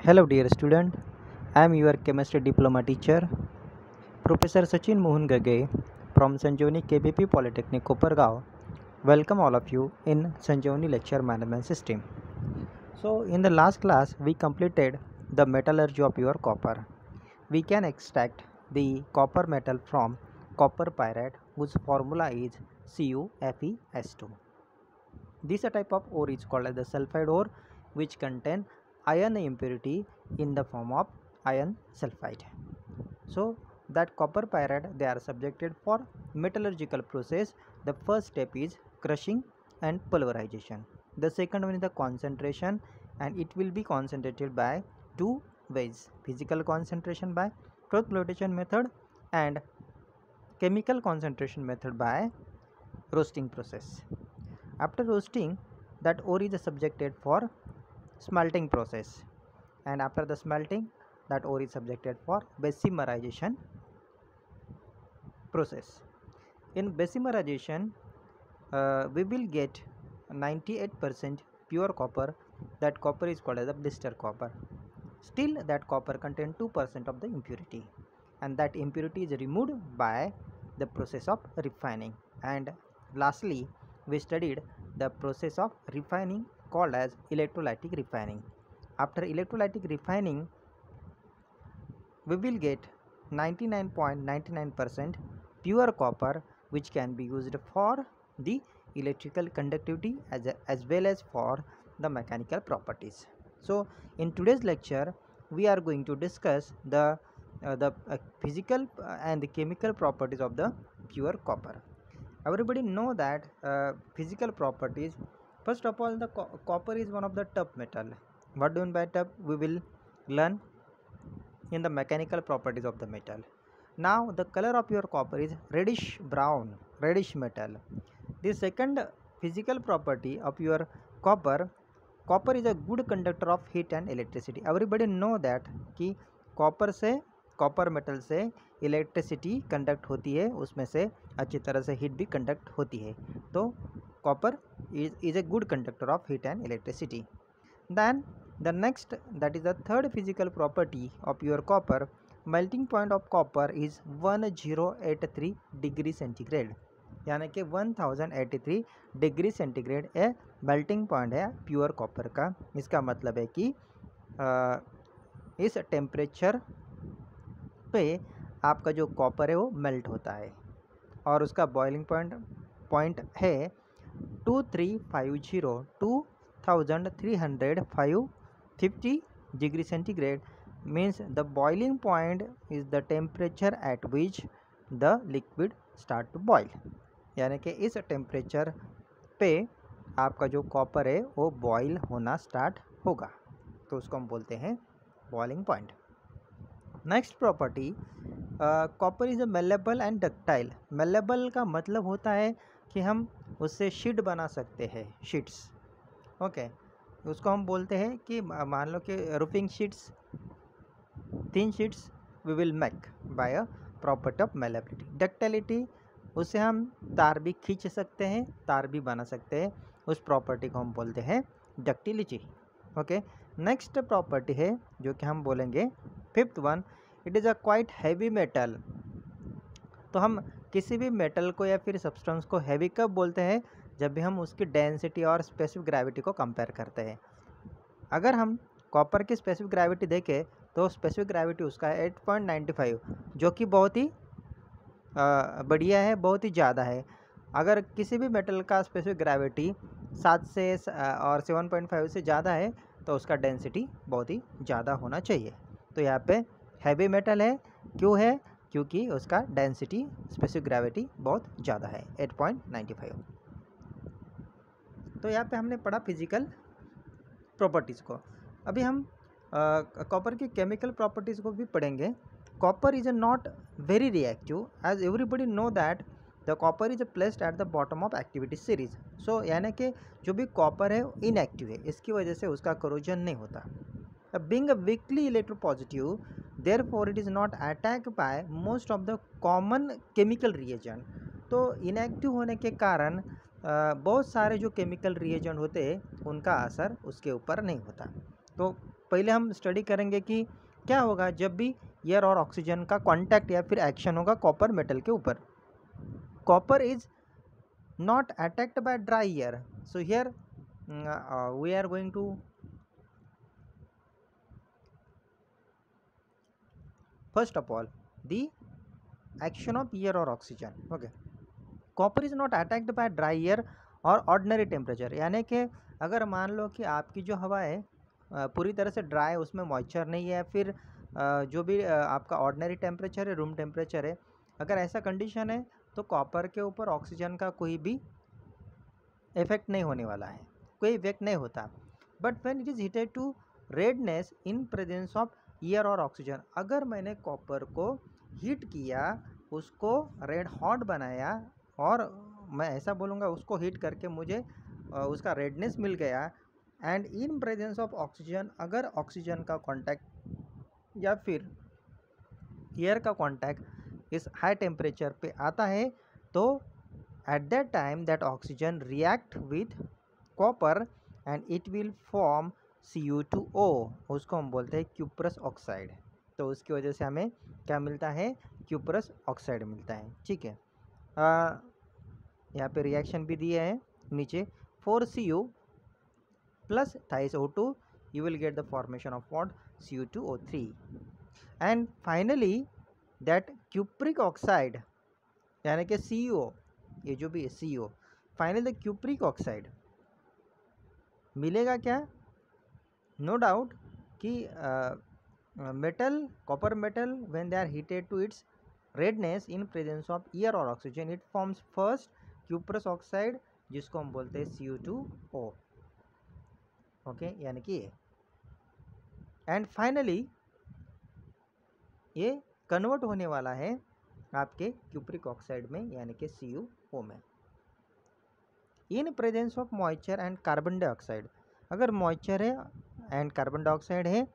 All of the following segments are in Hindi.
Hello dear student, I am your chemistry diploma teacher, Professor Sachin Mohan Gage from Sanjivani KBP Polytechnic Kopargaon. Welcome all of you in Sanjivani lecture management system. So in the last class we completed the metallurgy of your copper. We can extract the copper metal from copper pyrite whose formula is CuFeS2. This type of ore is called as the sulfide ore, which contain iron impurity in the form of iron sulfide. So that copper pyrite they are subjected for metallurgical process. The first step is crushing and pulverization. The second one is the concentration, and it will be concentrated by two ways: physical concentration by cross flotation method and chemical concentration method by roasting process. After roasting, that ore is subjected for smelting process, and after the smelting, that ore is subjected for basimerization process. In basimerization, we will get 98% pure copper. That copper is called as a blister copper. Still, that copper contains 2% of the impurity, and that impurity is removed by the process of refining. And lastly, we studied the process of refining called as electrolytic refining. After electrolytic refining, we will get 99.99% pure copper, which can be used for the electrical conductivity as well as for the mechanical properties. So in today's lecture we are going to discuss the physical and the chemical properties of the pure copper. Everybody know that physical properties. First of all, the copper is one of the tough metal. What do you mean by tough? We will learn in the mechanical properties of the metal. Now the color of your copper is reddish brown, reddish metal. The second physical property of your copper, copper is a good conductor of heat and electricity. Everybody know that कि कॉपर से कॉपर मेटल से इलेक्ट्रिसिटी कंडक्ट होती है, उसमें से अच्छी तरह से हीट भी कंडक्ट होती है. तो copper is a good conductor of heat and electricity. Then the next, that is the third physical property of your copper, melting point of copper is 1083 degree centigrade. यानी कि 1083 डिग्री सेंटीग्रेड ए मेल्टिंग पॉइंट है प्योर कॉपर का. इसका मतलब है कि इस टेम्परेचर पे आपका जो कॉपर है वो मेल्ट होता है, और उसका बॉइलिंग पॉइंट है 2350 degree centigrade. Means the boiling point is the temperature at which the liquid start to boil. यानी कि इस टेम्परेचर पे आपका जो कॉपर है वो बॉयल होना स्टार्ट होगा, तो उसको हम बोलते हैं boiling point. Next property, copper is a malleable and ductile. Malleable का मतलब होता है कि हम उससे शीट बना सकते हैं, शीट्स. ओके, उसको हम बोलते हैं कि मान लो कि roofing sheets, thin sheets we will make by a property of malleability. Ductility, उससे हम तार भी खींच सकते हैं, तार भी बना सकते हैं, उस प्रॉपर्टी को हम बोलते हैं डक्टिलिटी. ओके, नेक्स्ट प्रॉपर्टी है जो कि हम बोलेंगे fifth one, it is a quite heavy metal. तो हम किसी भी मेटल को या फिर सब्सटेंस को हैवी कब बोलते हैं? जब भी हम उसकी डेंसिटी और स्पेसिफिक ग्रेविटी को कंपेयर करते हैं. अगर हम कॉपर की स्पेसिफिक ग्रेविटी देखें तो स्पेसिफिक ग्रेविटी उसका है 8.95, जो कि बहुत ही बढ़िया है, बहुत ही ज़्यादा है. अगर किसी भी मेटल का स्पेसिफिक ग्रेविटी 7 से और 7.5 से ज़्यादा है तो उसका डेंसिटी बहुत ही ज़्यादा होना चाहिए. तो यहाँ पे हैवी मेटल है. क्यों है? क्योंकि उसका डेंसिटी स्पेसिफिक ग्रेविटी बहुत ज़्यादा है, 8.95. तो यहाँ पे हमने पढ़ा फिजिकल प्रॉपर्टीज़ को. अभी हम कॉपर की केमिकल प्रॉपर्टीज़ को भी पढ़ेंगे. Copper is not very reactive, as everybody know that the copper is placed at the bottom of activity series. So यानी कि जो भी कॉपर है इनएक्टिव है, इसकी वजह से उसका करोजन नहीं होता. Being a weakly electropositive, therefore it is not attacked by most of the common chemical reagent. तो इनएक्टिव होने के कारण बहुत सारे जो केमिकल रिएजेंट होते हैं उनका असर उसके ऊपर नहीं होता. तो पहले हम स्टडी करेंगे कि क्या होगा जब भी एयर और ऑक्सीजन का कांटेक्ट या फिर एक्शन होगा कॉपर मेटल के ऊपर. Copper is not attacked by dry air. So here we are going to first of all the action of air or oxygen. Okay, copper is not attacked by dry air और ऑर्डनरी टेम्परेचर. यानी कि अगर मान लो कि आपकी जो हवा है पूरी तरह से ड्राई है, उसमें मॉइस्चर नहीं है, फिर जो भी आपका ऑर्डनरी टेम्परेचर है, रूम टेम्परेचर है, अगर ऐसा कंडीशन है तो कॉपर के ऊपर ऑक्सीजन का कोई भी इफेक्ट नहीं होने वाला है, कोई इफेक्ट नहीं होता. But when it is heated to redness in presence of air और ऑक्सीजन, अगर मैंने कॉपर को हीट किया, उसको रेड हॉट बनाया, और मैं ऐसा बोलूँगा उसको हीट करके मुझे उसका रेडनेस मिल गया, and in presence of oxygen, अगर ऑक्सीजन का कांटेक्ट या फिर एयर का कांटेक्ट इस हाई टेम्परेचर पे आता है, तो at that time that oxygen react with copper and it will form Cu2O, उसको हम बोलते हैं क्यूप्रस ऑक्साइड. तो उसकी वजह से हमें क्या मिलता है, क्यूप्रस ऑक्साइड मिलता है. ठीक है, यहाँ पे रिएक्शन भी दिया है नीचे. 4Cu plus TiO2 you will get the formation of what, Cu2O3. and finally that cupric oxide यानी कि CO, ये जो भी है CO, finally the cupric oxide मिलेगा क्या, नो डाउट कि metal, copper metal when they are heated to its redness in presence of air और oxygen, it forms first cuprous oxide, जिसको हम बोलते हैं Cu2O. ओके, यानी कि ये, एंड फाइनली ये कन्वर्ट होने वाला है आपके क्यूप्रिक ऑक्साइड में, यानी कि CuO में, इन presence of moisture and carbon dioxide. अगर मॉइस्चर है एंड कार्बन डाइऑक्साइड है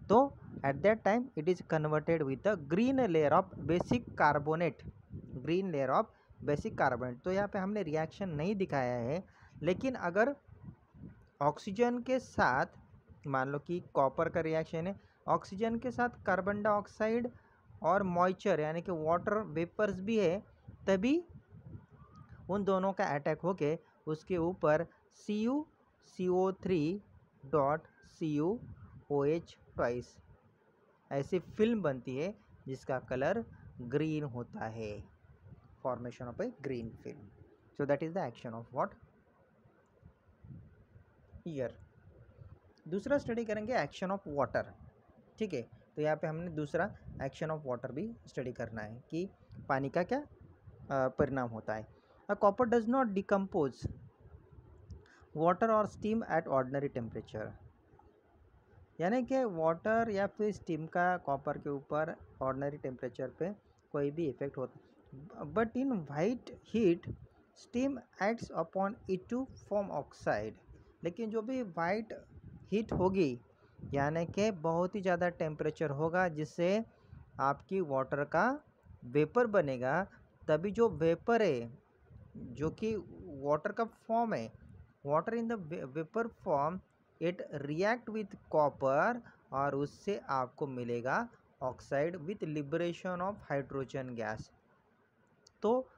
तो at that time it is converted with the green layer of basic carbonate, green layer of basic carbonate. तो यहाँ पे हमने रिएक्शन नहीं दिखाया है, लेकिन अगर ऑक्सीजन के साथ, मान लो कि कॉपर का रिएक्शन है, ऑक्सीजन के साथ कार्बन डाइऑक्साइड और मॉइस्चर यानी कि वाटर वेपर्स भी है, तभी उन दोनों का अटैक होके उसके ऊपर CuCO3 डॉट CuOH ट्वाइस ऐसी फिल्म बनती है जिसका कलर ग्रीन होता है, formation of A green film. So that is the action of what, year. दूसरा स्टडी करेंगे एक्शन ऑफ वाटर. ठीक है, तो यहाँ पे हमने दूसरा एक्शन ऑफ वाटर भी स्टडी करना है कि पानी का क्या परिणाम होता है. A copper does not decompose water और स्टीम एट ऑर्डिनरी टेम्परेचर, यानी कि वाटर या फिर स्टीम का कॉपर के ऊपर ऑर्डिनरी टेम्परेचर पे कोई भी इफेक्ट होता, but in white heat steam acts upon it to form oxide. लेकिन जो भी वाइट हीट होगी, यानी कि बहुत ही ज़्यादा टेम्परेचर होगा जिससे आपकी वाटर का वेपर बनेगा, तभी जो वेपर है जो कि वाटर का फॉर्म है, water in the vapour form, it react with copper और उससे आपको मिलेगा oxide with liberation of hydrogen gas. तो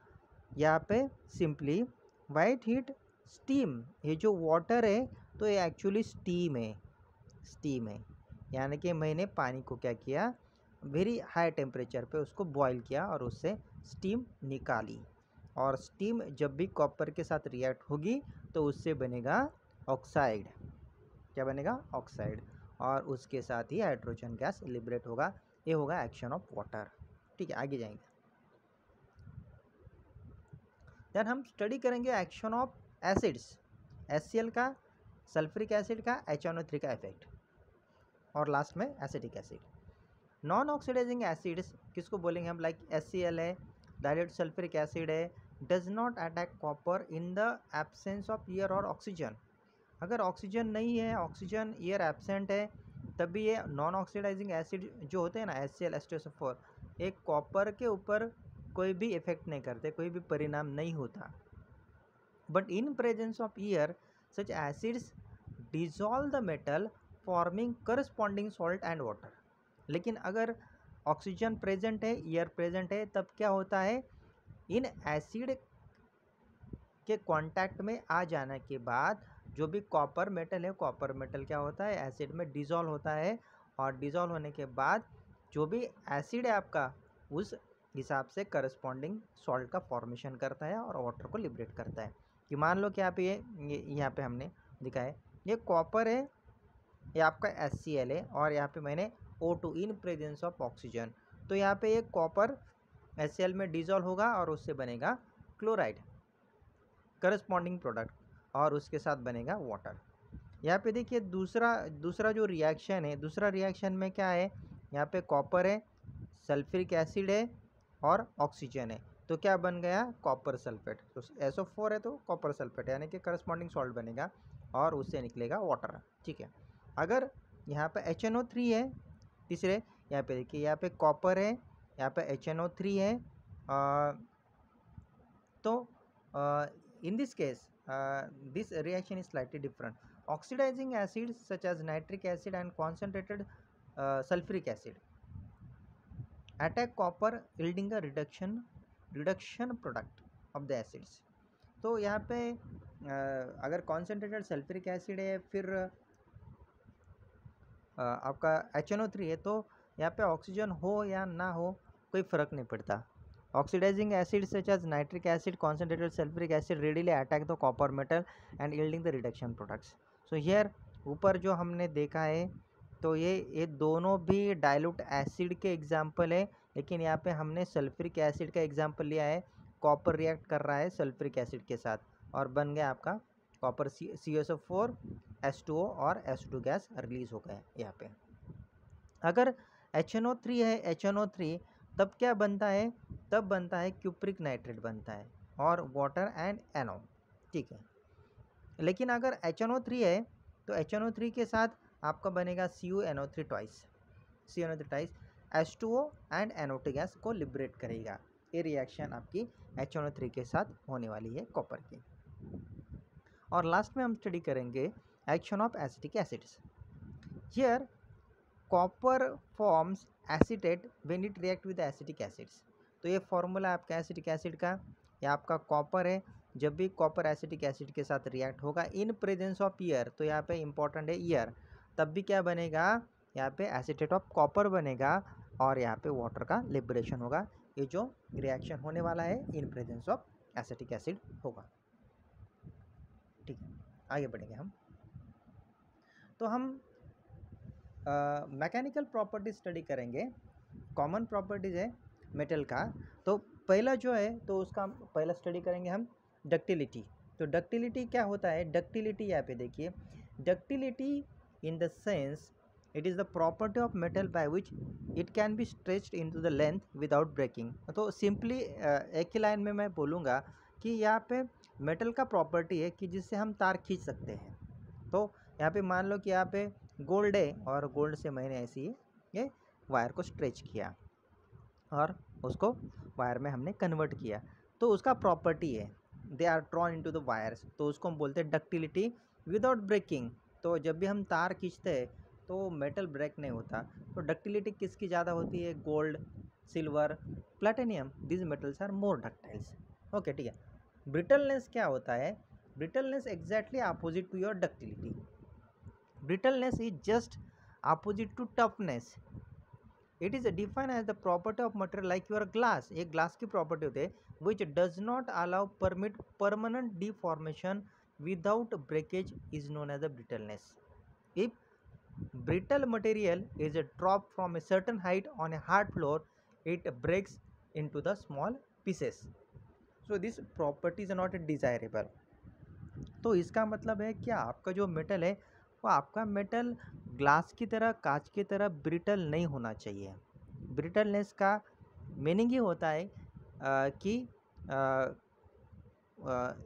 यहाँ पे सिंपली वाइट हीट स्टीम, ये जो वाटर है तो ये एक्चुअली स्टीम है, स्टीम है. यानी कि मैंने पानी को क्या किया, वेरी हाई टेम्परेचर पे उसको बॉईल किया और उससे स्टीम निकाली, और स्टीम जब भी कॉपर के साथ रिएक्ट होगी तो उससे बनेगा ऑक्साइड. क्या बनेगा, ऑक्साइड, और उसके साथ ही हाइड्रोजन गैस लिबरेट होगा. ये होगा एक्शन ऑफ वाटर. ठीक है, आगे जाएंगे. देन हम स्टडी करेंगे एक्शन ऑफ एसिड्स, HCl का, सल्फ्रिक एसिड का, HNO3 का इफेक्ट, और लास्ट में acetic acid. Non oxidising acids किसको बोलेंगे हम, लाइक HCl है, डाइल्यूट सल्फ्रिक एसिड है, does not attack copper in the absence of air और ऑक्सीजन. अगर ऑक्सीजन नहीं है, ऑक्सीजन एयर एब्सेंट है, तभी ये नॉन ऑक्सीडाइजिंग एसिड जो होते हैं ना, HCl H2SO4, एक कॉपर के ऊपर कोई भी इफेक्ट नहीं करते, कोई भी परिणाम नहीं होता. But in presence of air such acids dissolve the metal forming corresponding salt and water. लेकिन अगर ऑक्सीजन प्रेजेंट है, एयर प्रेजेंट है, तब क्या होता है, इन एसिड के कांटेक्ट में आ जाने के बाद जो भी कॉपर मेटल है, कॉपर मेटल क्या होता है, एसिड में डिज़ोल्व होता है, और डिज़ोल्व होने के बाद जो भी एसिड है आपका, उस हिसाब से करस्पॉन्डिंग सॉल्ट का फॉर्मेशन करता है और वाटर को लिबरेट करता है। कि मान लो कि यहाँ पे यहाँ पे हमने दिखाया है, ये कॉपर है, ये आपका HCl है, और यहाँ पे मैंने O2 in presence of oxygen. तो यहाँ पे एक कॉपर HCl में डिज़ोल्व होगा और उससे बनेगा क्लोराइड, करस्पॉन्डिंग प्रोडक्ट, और उसके साथ बनेगा वाटर। यहाँ पे देखिए दूसरा जो रिएक्शन है, दूसरा रिएक्शन में क्या है, यहाँ पे कॉपर है, सल्फ्यूरिक एसिड है और ऑक्सीजन है, तो क्या बन गया, कॉपर सल्फेट। तो SO4 है तो कॉपर सल्फेट, यानी कि करस्पॉन्डिंग सॉल्ट बनेगा और उससे निकलेगा वाटर। ठीक है। अगर यहाँ पे HNO3 है, तीसरे यहाँ पे देखिए, यहाँ पे कॉपर है, यहाँ पे HNO3 है, तो in this case this reaction is slightly different. Oxidizing acids such as nitric acid and concentrated sulfuric acid attack copper, yielding a reduction product of the acids. तो यहाँ पे अगर कॉन्सेंट्रेटेड सल्फ्यूरिक एसिड है, फिर आपका HNO3 है, तो यहाँ पे ऑक्सीजन हो या ना हो कोई फ़र्क नहीं पड़ता। Oxidizing acids such as nitric acid, concentrated sulfuric acid readily attack the copper metal and yielding the reduction products. So here ऊपर जो हमने देखा है, तो ये दोनों भी डाइल्यूट एसिड के एग्जाम्पल है, लेकिन यहाँ पे हमने सल्फ्यूरिक एसिड का एग्जाम्पल लिया है। कॉपर रिएक्ट कर रहा है सल्फ्यूरिक एसिड के साथ और बन गया आपका कॉपर CSO4 H2O और H2 गैस रिलीज हो गया यहाँ पे। अगर HNO3 है, HNO3 तब क्या बनता है, तब बनता है क्यूप्रिक नाइट्रेट बनता है और वाटर एंड NO। ठीक है। लेकिन अगर HNO3 है तो HNO3 के साथ आपका बनेगा CuNO3 twice, CuNO3 twice H2O and NO2 gas को लिबरेट करेगा। ये रिएक्शन आपकी HNO3 के साथ होने वाली है कॉपर की। और लास्ट में हम स्टडी करेंगे action of acetic acids. Here copper forms acetate when it react with acetic acids. तो ये फॉर्मूला है आपका एसिटिक एसिड का, ये आपका कॉपर है, जब भी कॉपर एसिटिक एसिड के साथ रिएक्ट होगा इन प्रेजेंस ऑफ एयर, तो यहाँ पे इंपॉर्टेंट है एयर, तब भी क्या बनेगा, यहाँ पे एसीटेट ऑफ कॉपर बनेगा और यहाँ पे वाटर का लिबरेशन होगा। ये जो रिएक्शन होने वाला है इन प्रेजेंस ऑफ एसिटिक एसिड होगा। ठीक है, आगे बढ़ेंगे हम। तो हम मैकेनिकल प्रॉपर्टीज स्टडी करेंगे। कॉमन प्रॉपर्टीज है मेटल का, तो पहला जो है तो उसका पहला स्टडी करेंगे हम डक्टिलिटी। तो डक्टिलिटी क्या होता है, डक्टिलिटी यहाँ पे देखिए, ductility in the sense it is the property of metal by which it can be stretched into the length without breaking. तो सिंपली एक ही लाइन में मैं बोलूँगा कि यहाँ पे मेटल का प्रॉपर्टी है कि जिससे हम तार खींच सकते हैं। तो यहाँ पे मान लो कि यहाँ पे गोल्ड है और गोल्ड से मैंने ऐसे ही ये वायर को स्ट्रेच किया और उसको वायर में हमने कन्वर्ट किया, तो उसका प्रॉपर्टी है they are drawn into the wires, तो उसको हम बोलते हैं डक्टिलिटी विदाउट ब्रेकिंग। तो जब भी हम तार खींचते हैं तो मेटल ब्रेक नहीं होता। तो डक्टिलिटी किसकी ज़्यादा होती है, gold, silver, platinum, this metals are more ductiles. Okay, ठीक है। ब्रिटलनेस क्या होता है, brittleness exactly opposite to your ductility. Brittleness is just opposite to toughness. It is defined as the property of material like your glass. एक ग्लास की प्रॉपर्टी होती है which does not allow permit permanent deformation without breakage is known as the brittleness. If brittle material is dropped from a certain height on a hard floor, it breaks into the small pieces. So this property is not desirable. तो इसका मतलब है क्या, आपका जो मेटल है वो आपका मेटल ग्लास की तरह, कांच की तरह ब्रिटल नहीं होना चाहिए। ब्रिटलनेस का मीनिंग ही होता है कि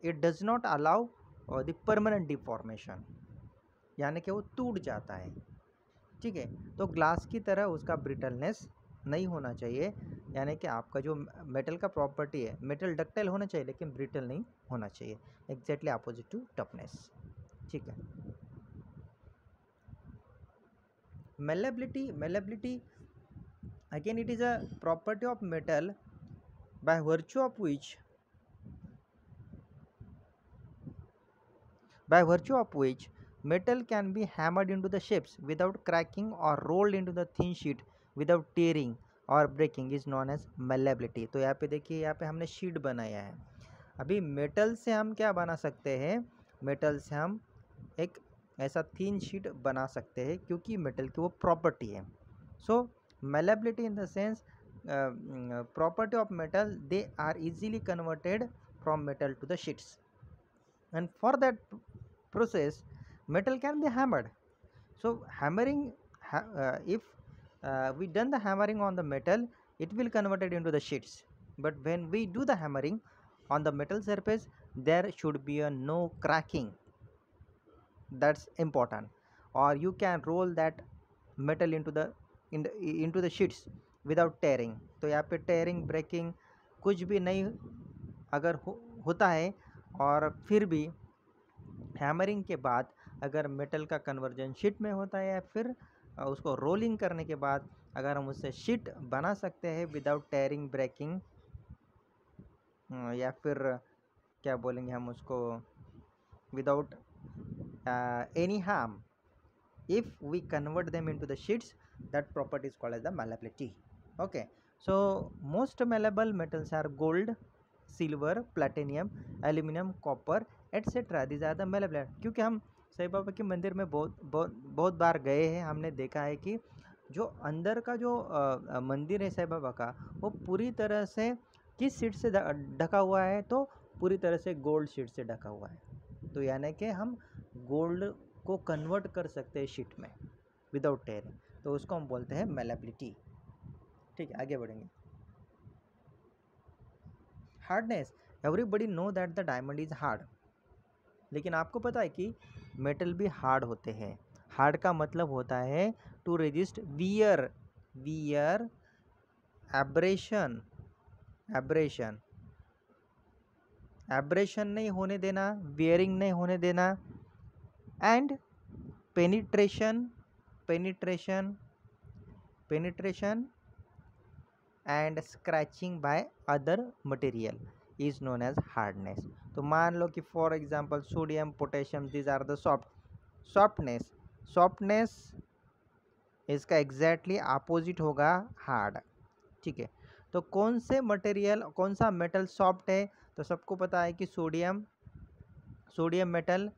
it does not allow the permanent deformation, यानी कि वो टूट जाता है। ठीक है, तो ग्लास की तरह उसका ब्रिटलनेस नहीं होना चाहिए, यानी कि आपका जो मेटल का प्रॉपर्टी है, मेटल डक्टाइल होना चाहिए लेकिन ब्रिटल नहीं होना चाहिए, एग्जैक्टली अपोजिट टू टफनेस। ठीक है। Malleability again, it is a property of metal by virtue of which metal can be hammered into the shapes without cracking or rolled into the thin sheet without tearing और breaking is known as malleability. तो यहाँ पे देखिए, यहाँ पे हमने शीट बनाया है। अभी मेटल से हम क्या बना सकते हैं, मेटल से हम एक ऐसा थीन शीट बना सकते हैं क्योंकि मेटल की वो प्रॉपर्टी है। So malleability in the sense property of metal, they are easily converted from metal to the sheets, and for that process metal can be hammered. So hammering, if we done the hammering on the metal, it will convert it into the sheets, but when we do the hammering on the metal surface, there should be a no cracking. That's important. Or you can roll that metal into the sheets without tearing. तो यहाँ पे tearing breaking कुछ भी नहीं अगर होता है, और फिर भी हैमरिंग के बाद अगर मेटल का कन्वर्जन शीट में होता है, या फिर उसको रोलिंग करने के बाद अगर हम उससे शीट बना सकते हैं विदाउट टेयरिंग ब्रेकिंग, या फिर क्या बोलेंगे हम उसको, without any harm, if we convert them into the sheets, that property is called as the malleability. Okay, so most malleable metals are gold, silver, platinum, aluminum, copper, etc. These are the malleable. क्योंकि हम साईं बाबा के मंदिर में बहुत बार गए हैं, हमने देखा है कि जो अंदर का जो मंदिर है साईं बाबा का, वो पूरी तरह से किस शीट से ढका हुआ है, तो पूरी तरह से गोल्ड शीट से ढका हुआ है। तो यानी कि हम गोल्ड को कन्वर्ट कर सकते हैं शीट में विदाउट टेयरिंग, तो उसको हम बोलते हैं मेलेबिलिटी। ठीक है, आगे बढ़ेंगे। Hardness, everybody know that the diamond is hard, लेकिन आपको पता है कि मेटल भी हार्ड होते हैं। हार्ड का मतलब होता है टू रेजिस्ट वियर एब्रेशन नहीं होने देना, वियरिंग नहीं होने देना, and penetration and scratching by other material is known as hardness. तो मान लो कि for example sodium, potassium, these are the softness इसका एग्जैक्टली अपोजिट होगा हार्ड। ठीक है, तो कौन से मटेरियल, कौन सा मेटल सॉफ्ट है, तो सबको पता है कि sodium metal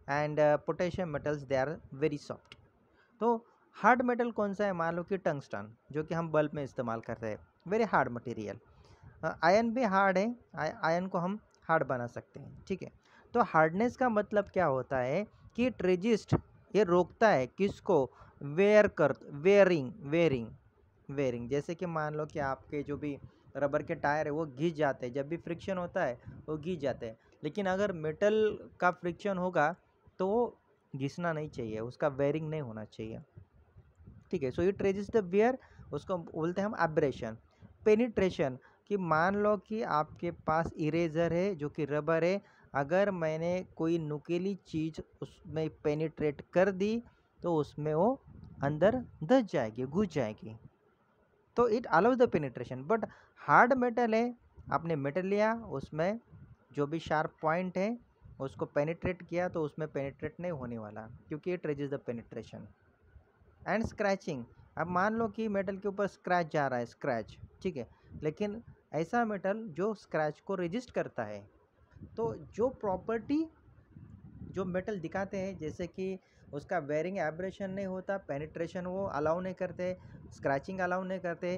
and potassium metals, they are very soft. तो हार्ड मेटल कौन सा है, मान लो कि टंगस्टन, जो कि हम बल्ब में इस्तेमाल करते हैं, वेरी हार्ड मटेरियल। आयन भी हार्ड है, आयन को हम हार्ड बना सकते हैं। ठीक है, तो हार्डनेस का मतलब क्या होता है कि इट रेजिस्ट, ये रोकता है किसको, वेयरिंग। जैसे कि मान लो कि आपके जो भी रबर के टायर है वो घिस जाते हैं, जब भी फ्रिक्शन होता है वो घिस जाते हैं, लेकिन अगर मेटल का फ्रिक्शन होगा तो वो घिसना नहीं चाहिए, उसका वेयरिंग नहीं होना चाहिए। ठीक है, so it resist the wear, उसको बोलते हैं हम एब्रेशन। पेनिट्रेशन, कि मान लो कि आपके पास इरेजर है जो कि रबर है, अगर मैंने कोई नुकीली चीज़ उसमें पेनिट्रेट कर दी तो उसमें वो अंदर घुस जाएगी, तो it allows the penetration. But hard metal है, आपने मेटल लिया, उसमें जो भी शार्प पॉइंट है उसको पेनिट्रेट किया, तो उसमें पेनिट्रेट नहीं होने वाला, क्योंकि it resist the penetration. And scratching, अब मान लो कि मेटल के ऊपर स्क्रैच जा रहा है, स्क्रैच, ठीक है, लेकिन ऐसा मेटल जो स्क्रैच को रेजिस्ट करता है, तो जो प्रॉपर्टी जो मेटल दिखाते हैं, जैसे कि उसका वेयरिंग एब्रेशन नहीं होता, पेनिट्रेशन वो अलाउ नहीं करते, स्क्रैचिंग अलाउ नहीं करते,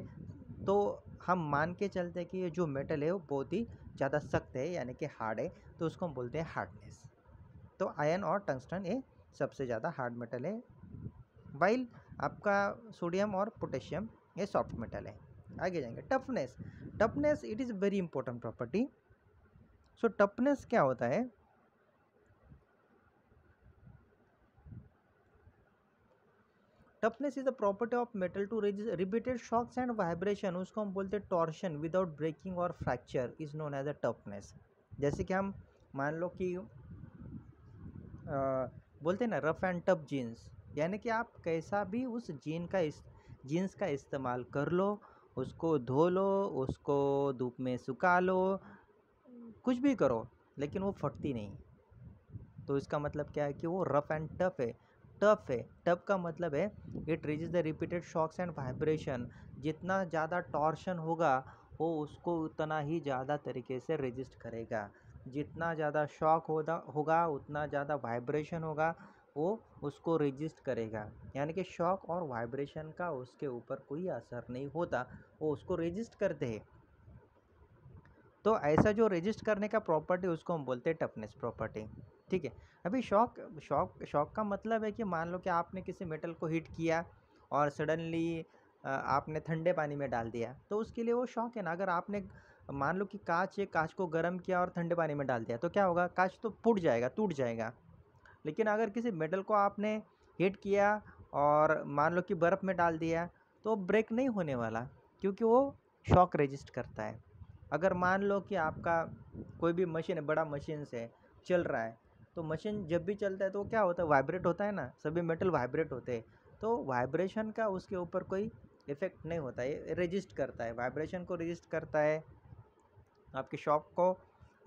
तो हम मान के चलते हैं कि ये जो मेटल है वो बहुत ही ज़्यादा सख्त है, यानी कि हार्ड है, तो उसको हम बोलते हैं हार्डनेस। तो आयन और टंगस्टन ये सबसे ज़्यादा हार्ड मेटल है, वाइल आपका सोडियम और पोटेशियम ये सॉफ्ट मेटल है। आगे जाएंगे, toughness it is very important property. So toughness क्या होता है, toughness is the property of metal to repeated shocks and vibration, उसको हम बोलते हैं टॉर्शन विदाउट ब्रेकिंग और fracture, is known as a toughness. जैसे कि हम मान लो कि बोलते हैं ना रफ एंड टफ जीन्स, यानी कि आप कैसा भी उस जीन्स का इस्तेमाल कर लो, उसको धो लो, उसको धूप में सुखा लो, कुछ भी करो, लेकिन वो फटती नहीं। तो इसका मतलब क्या है कि वो रफ एंड टफ है। टफ का मतलब है it resists the repeated shocks and vibration. जितना ज़्यादा टॉर्शन होगा वो उसको उतना ही ज़्यादा तरीके से रेजिस्ट करेगा। जितना ज़्यादा शॉक होगा उतना ज़्यादा वाइब्रेशन होगा, वो उसको रेजिस्ट करेगा। यानी कि शॉक और वाइब्रेशन का उसके ऊपर कोई असर नहीं होता, वो उसको रेजिस्ट करते हैं। तो ऐसा जो रेजिस्ट करने का प्रॉपर्टी उसको हम बोलते हैं टफनेस प्रॉपर्टी। ठीक है। अभी शॉक का मतलब है कि मान लो कि आपने किसी मेटल को हिट किया और सडनली आपने ठंडे पानी में डाल दिया, तो उसके लिए वो शॉक है ना। अगर आपने मान लो कि कांच को गर्म किया और ठंडे पानी में डाल दिया, तो क्या होगा, कांच तो फूट जाएगा, टूट जाएगा। लेकिन अगर किसी मेटल को आपने हिट किया और मान लो कि बर्फ़ में डाल दिया, तो ब्रेक नहीं होने वाला, क्योंकि वो शॉक रेजिस्ट करता है। अगर मान लो कि आपका कोई भी मशीन है, बड़ा मशीन से चल रहा है, तो मशीन जब भी चलता है तो क्या होता है, वाइब्रेट होता है ना, सभी मेटल वाइब्रेट होते हैं। तो वाइब्रेशन का उसके ऊपर कोई इफ़ेक्ट नहीं होता है, रेजिस्ट करता है, वाइब्रेशन को रेजिस्ट करता है, आपके शॉक को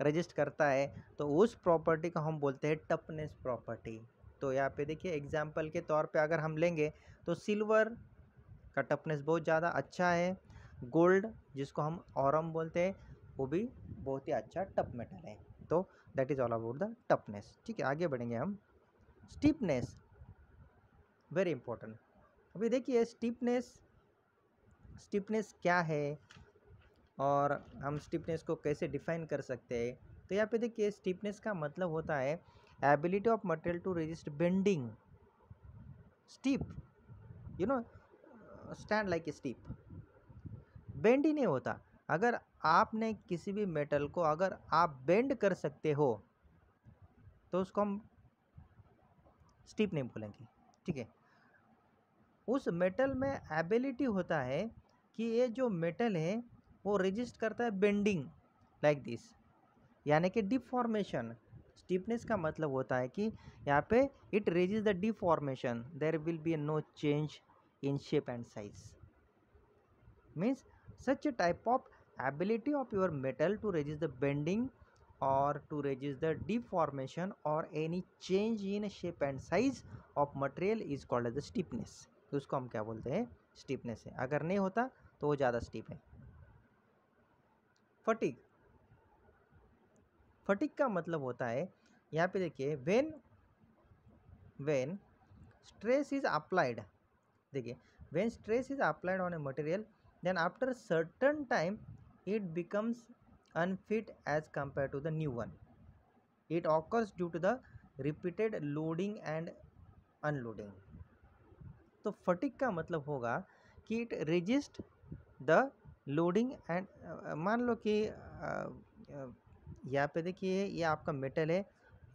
रेजिस्ट करता है। तो उस प्रॉपर्टी को हम बोलते हैं टफनेस प्रॉपर्टी। तो यहाँ पे देखिए एग्जाम्पल के तौर पे अगर हम लेंगे तो सिल्वर का टफनेस बहुत ज़्यादा अच्छा है। गोल्ड जिसको हम ऑरम बोलते हैं, वो भी बहुत ही अच्छा टफ मेटल है। तो that is all about the toughness. ठीक है, आगे बढ़ेंगे हम। Steepness very important. अभी देखिए स्टीपनेस क्या है और हम स्टिफनेस को कैसे डिफाइन कर सकते हैं। तो यहाँ पे देखिए स्टिफनेस का मतलब होता है ability of material to resist bending. Stiff, you know, stand like stiff, bend ही नहीं होता। अगर आपने किसी भी मेटल को अगर आप बेंड कर सकते हो तो उसको हम स्टिफ नहीं बोलेंगे। ठीक है। उस मेटल में एबिलिटी होता है कि ये जो मेटल है वो रेजिस्ट करता है बेंडिंग लाइक दिस, यानी कि डिफॉर्मेशन। स्टिफनेस का मतलब होता है कि यहाँ पे it resists the deformation, there will be no change in shape and size. Means such a type of ability of your metal to resist the bending or to resist the deformation or any change in shape and size of material is called as the stiffness। तो उसको हम क्या बोलते हैं, स्टिफनेस है। अगर नहीं होता तो वो ज़्यादा स्टिफ है। फटीग, फटीग का मतलब होता है, यहाँ पे देखिए when stress is applied, देखिए when stress is applied on a material, then after a certain time it becomes unfit as compared to the new one. It occurs due to the repeated loading and unloading। तो फटिक का मतलब होगा कि it resist the loading and, मान लो कि यहाँ पे देखिए ये आपका मेटल है,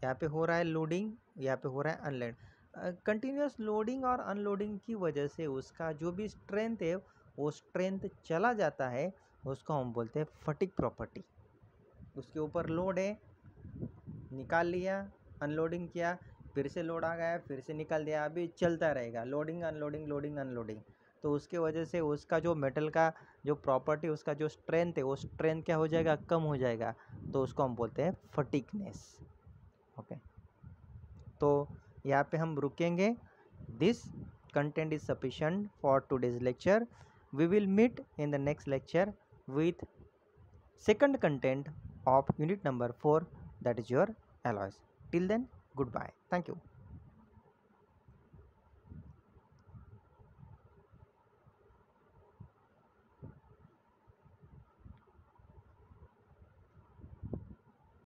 यहाँ पे हो रहा है लोडिंग, यहाँ पे हो रहा है अनलोड। कंटिन्यूस लोडिंग और अनलोडिंग की वजह से उसका जो भी स्ट्रेंथ है वो स्ट्रेंथ चला जाता है, उसको हम बोलते हैं फटिक प्रॉपर्टी। उसके ऊपर लोड है, निकाल लिया, अनलोडिंग किया, फिर से लोड आ गया, फिर से निकाल दिया, अभी चलता रहेगा, लोडिंग अनलोडिंग लोडिंग अनलोडिंग। तो उसके वजह से उसका जो मेटल का जो प्रॉपर्टी, उसका जो स्ट्रेंथ है वो स्ट्रेंथ क्या हो जाएगा, कम हो जाएगा। तो उसको हम बोलते हैं फटिकनेस। ओके, तो यहाँ पे हम रुकेंगे। This content is sufficient for today's lecture. We will meet in the next lecture with second content of unit number 4, that is your alloys. Till then, goodbye. Thank you.